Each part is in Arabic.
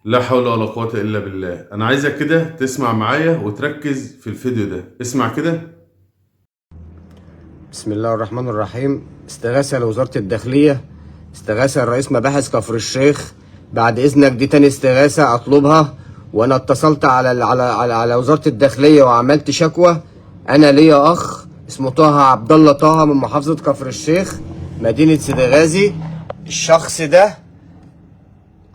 لا حول ولا قوة إلا بالله. أنا عايزك كده تسمع معايا وتركز في الفيديو ده. اسمع كده. بسم الله الرحمن الرحيم. استغاثة لوزارة الداخلية، استغاثة لرئيس مباحث كفر الشيخ. بعد إذنك دي تاني استغاثة أطلبها، وأنا اتصلت على وزارة الداخلية وعملت شكوى. أنا ليا أخ اسمه طه عبد الله طه من محافظة كفر الشيخ مدينة سيدي غازي. الشخص ده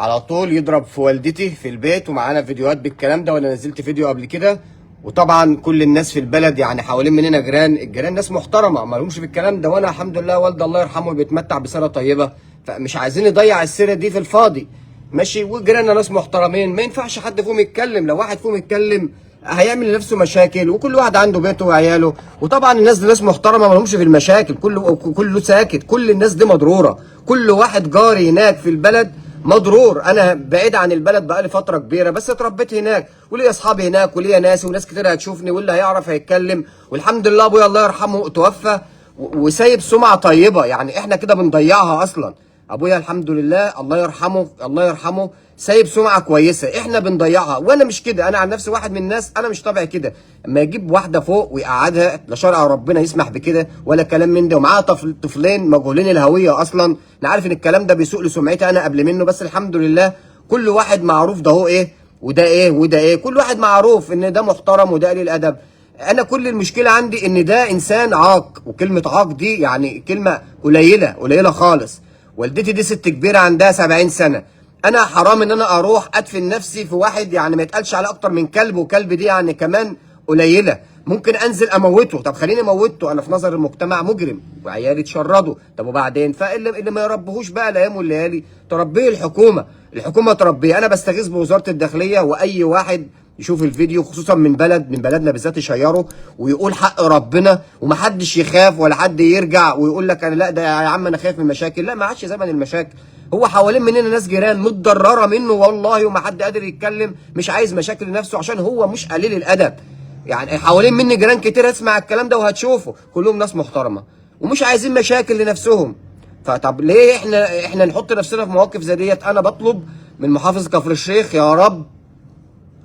على طول يضرب في والدتي في البيت، ومعانا فيديوهات بالكلام ده، وانا نزلت فيديو قبل كده. وطبعا كل الناس في البلد يعني حوالين مننا الجيران ناس محترمه ما لهمش في الكلام ده، وانا الحمد لله والدي الله يرحمه بيتمتع بسيره طيبه، فمش عايزين نضيع السيره دي في الفاضي. ماشي، وجيراننا ناس محترمين، ما ينفعش حد فيهم يتكلم. لو واحد فيهم يتكلم هيعمل لنفسه مشاكل، وكل واحد عنده بيته وعياله. وطبعا الناس دي ناس محترمه ما لهمش في المشاكل، كله ساكت. كل الناس دي مضروره، كل واحد جاري هناك في البلد مضرور. انا بعيد عن البلد بقالي فتره كبيره، بس اتربيت هناك وليا اصحابي هناك وليا ناس، وناس كتير هتشوفني واللي هيعرف هيتكلم. والحمد لله ابويا الله يرحمه توفى وسايب سمعه طيبه، يعني احنا كده بنضيعها اصلا. ابويا الحمد لله الله يرحمه الله يرحمه سايب سمعه كويسه، احنا بنضيعها. وانا مش كده، انا عن نفسي واحد من الناس انا مش طبعي كده. اما يجيب واحده فوق ويقعدها، لا شرع ربنا يسمح بكده ولا كلام من ده، ومعاها طفلين مجهولين الهويه اصلا. انا عارف ان الكلام ده بيسوء لسمعتي انا قبل منه، بس الحمد لله كل واحد معروف ده هو ايه وده ايه وده ايه، كل واحد معروف ان ده محترم وده قليل ادب. انا كل المشكله عندي ان ده انسان عاق، وكلمه عاق دي يعني كلمه قليله خالص. والدتي دي ست كبيره عندها 70 سنه، انا حرام ان انا اروح ادفن نفسي في واحد يعني ما يتقالش على اكتر من كلب، وكلب دي يعني كمان قليله. ممكن انزل اموته، طب خليني اموته، انا في نظر المجتمع مجرم وعيالي اتشردوا. طب وبعدين؟ فاللي ما يربهوش بقى الايام والليالي تربيه الحكومه تربيه. انا بستغيث بوزاره الداخليه، واي واحد يشوف الفيديو خصوصا من بلدنا بالذات يشيره ويقول حق ربنا، ومحدش يخاف ولا حد يرجع ويقول لك انا لا ده يا عم انا خايف من المشاكل. لا، ما عادش زمن المشاكل. هو حوالين مننا ناس جيران متضرره منه والله، وما حد قادر يتكلم، مش عايز مشاكل لنفسه عشان هو مش قليل الادب. يعني حوالين مني جيران كتير اسمع الكلام ده وهتشوفه كلهم ناس محترمه ومش عايزين مشاكل لنفسهم. فطب ليه احنا نحط نفسنا في مواقف زي ديت؟ انا بطلب من محافظ كفر الشيخ يا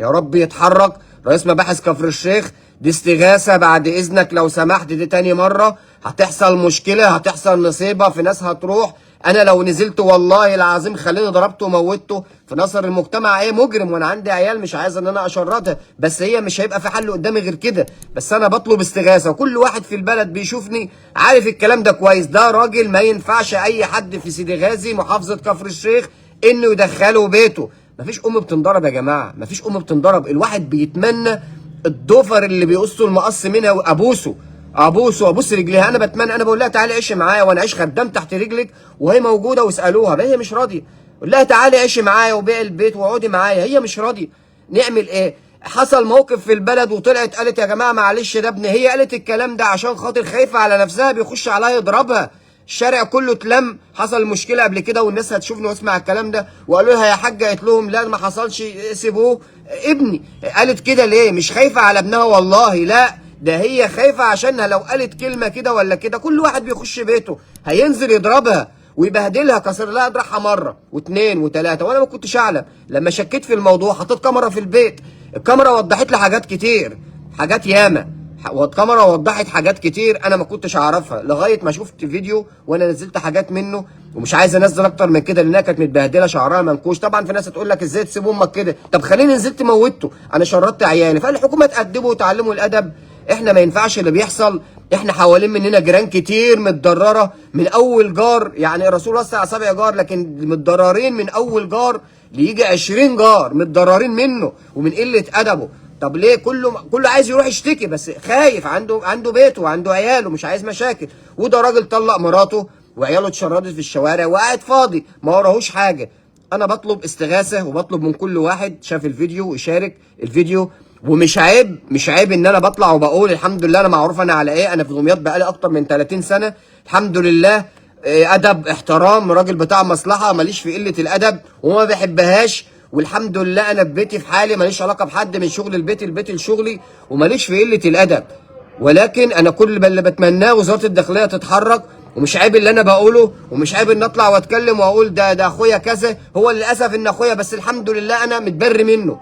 رب يتحرك رئيس مباحث كفر الشيخ. دي استغاثة بعد إذنك لو سمحت، دي تاني مرة هتحصل مشكلة، هتحصل نصيبة، في ناس هتروح. أنا لو نزلت والله العظيم خليني ضربته وموتته في نظر المجتمع إيه مجرم، وأنا عندي عيال مش عايز إن أنا أشردها، بس هي مش هيبقى في حل قدامي غير كده. بس أنا بطلب استغاثة، وكل واحد في البلد بيشوفني عارف الكلام ده كويس. ده راجل ما ينفعش أي حد في سيدي غازي محافظة كفر الشيخ إنه يدخله بيته. مفيش ام بتنضرب يا جماعه، مفيش ام بتنضرب. الواحد بيتمنى الضفر اللي بيقصوا المقص منها ابوس رجليها. انا بتمنى، انا بقول لها تعالي عيشي معايا وانا عيش خدام تحت رجلك، وهي موجوده واسالوها بقى هي مش راضيه. قول لها تعالي عيشي معايا وبيعي البيت واقعدي معايا، هي مش راضيه. نعمل ايه؟ حصل موقف في البلد وطلعت قالت يا جماعه معلش ده ابني. هي قالت الكلام ده عشان خاطر خايفه على نفسها، بيخش عليها يضربها. الشارع كله اتلم. حصل مشكله قبل كده والناس هتشوفني واسمع الكلام ده وقالوا لها يا حاجه، قالت لهم لا ما حصلش سيبوه ابني. قالت كده ليه؟ مش خايفه على ابنها والله، لا ده هي خايفه عشانها لو قالت كلمه كده ولا كده كل واحد بيخش بيته هينزل يضربها ويبهدلها، كسر لها دراعها مره واثنين وثلاثه. وانا ما كنتش اعلم. لما شكيت في الموضوع حطيت كاميرا في البيت، الكاميرا وضحت لي حاجات كتير، حاجات ياما. والكاميرا وضحت حاجات كتير انا ما كنتش اعرفها لغايه ما شفت فيديو وانا نزلت حاجات منه. ومش عايز انزل اكتر من كده لانها كانت متبهدله شعرها منكوش. طبعا في ناس تقول لك ازاي تسيب امك كده؟ طب خليني نزلت موتته، انا شردت عيالي. فالحكومه تأدبه وتعلمه الادب. احنا ما ينفعش اللي بيحصل. احنا حوالين مننا جيران كتير متضرره من اول جار، يعني الرسول وسع 7 جار لكن متضررين من اول جار ليجي 20 جار متضررين منه ومن قله ادبه. طب ليه؟ كله عايز يروح يشتكي بس خايف، عنده بيته وعنده عياله مش عايز مشاكل. وده راجل طلق مراته وعياله اتشردت في الشوارع وقاعد فاضي ما وراهوش حاجه. انا بطلب استغاثه وبطلب من كل واحد شاف الفيديو يشارك الفيديو. ومش عيب ان انا بطلع وبقول الحمد لله انا معروف انا على ايه. انا في دمياط بقالي اكتر من 30 سنه الحمد لله. ادب احترام، راجل بتاع مصلحه، ماليش في قله الادب وما بحبهاش. والحمد لله انا في بيتي في حالي، ماليش علاقه بحد، من شغل البيت لشغلي، وماليش في قله الادب. ولكن انا كل اللي بتمناه وزاره الداخليه تتحرك ومش عيب اللي انا بقوله، ومش عيب ان اطلع واتكلم واقول ده اخويا كذا. هو للاسف ان اخويا، بس الحمد لله انا متبر منه،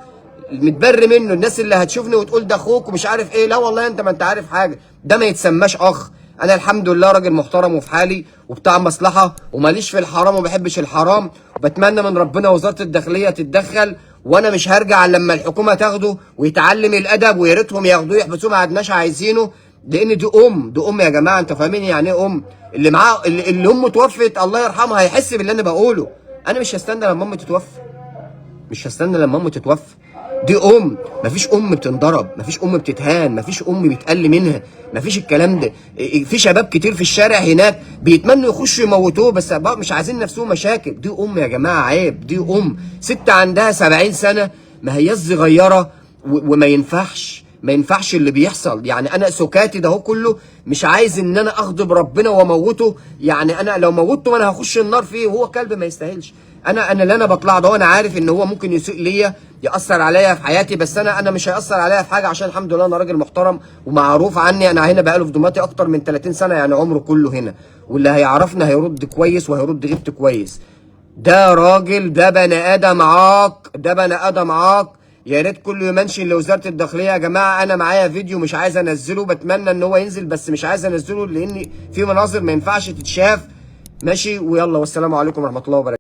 متبر منه. الناس اللي هتشوفني وتقول ده اخوك ومش عارف ايه، لا والله انت ما انت عارف حاجه، ده ما يتسماش اخ. انا الحمد لله راجل محترم وفي حالي وبتاع مصلحه، وماليش في الحرام وما بحبش الحرام، وبتمنى من ربنا وزاره الداخليه تتدخل. وانا مش هرجع لما الحكومه تاخده ويتعلم الادب، ويا ريتهم ياخدوه يحبسوه، ما عدناش عايزينه. لان دي ام يا جماعه، انتوا فاهمين يعني ايه ام؟ اللي معاه اللي امه توفت الله يرحمها هيحس باللي انا بقوله. انا مش هستنى لما امي تتوفى، مش هستنى لما امي تتوفى. دي مفيش بتنضرب، مفيش بتتهان، مفيش بيتقل منها، مفيش الكلام ده. في شباب كتير في الشارع هناك بيتمنوا يخشوا يموتوه، بس مش عايزين نفسهم مشاكل. دي يا جماعه، عيب. دي ست عندها 70 سنه، ما هياش صغيره، وما ما ينفعش اللي بيحصل. يعني انا سكاتي ده هو كله مش عايز ان انا اغضب ربنا واموته. يعني انا لو موتته انا هخش النار فيه، وهو كلب ما يستاهلش. انا اللي انا بطلع ده، وانا عارف ان هو ممكن يسيء ليا، ياثر عليا في حياتي، بس انا مش هياثر عليا في حاجه، عشان الحمد لله انا راجل محترم ومعروف عني. انا هنا بقاله في دمياطي اكتر من 30 سنه، يعني عمره كله هنا، واللي هيعرفنا هيرد كويس وهيرد غيبتي كويس. ده راجل، ده بني ادم عاق، ده بني ادم عاق. يا ريت كله يمنشن لوزاره الداخليه يا جماعه. انا معايا فيديو مش عايز انزله، بتمنى ان هو ينزل، بس مش عايز انزله لان في مناظر ما ينفعش تتشاف. ماشي، ويلا والسلام عليكم ورحمه الله وبركاته.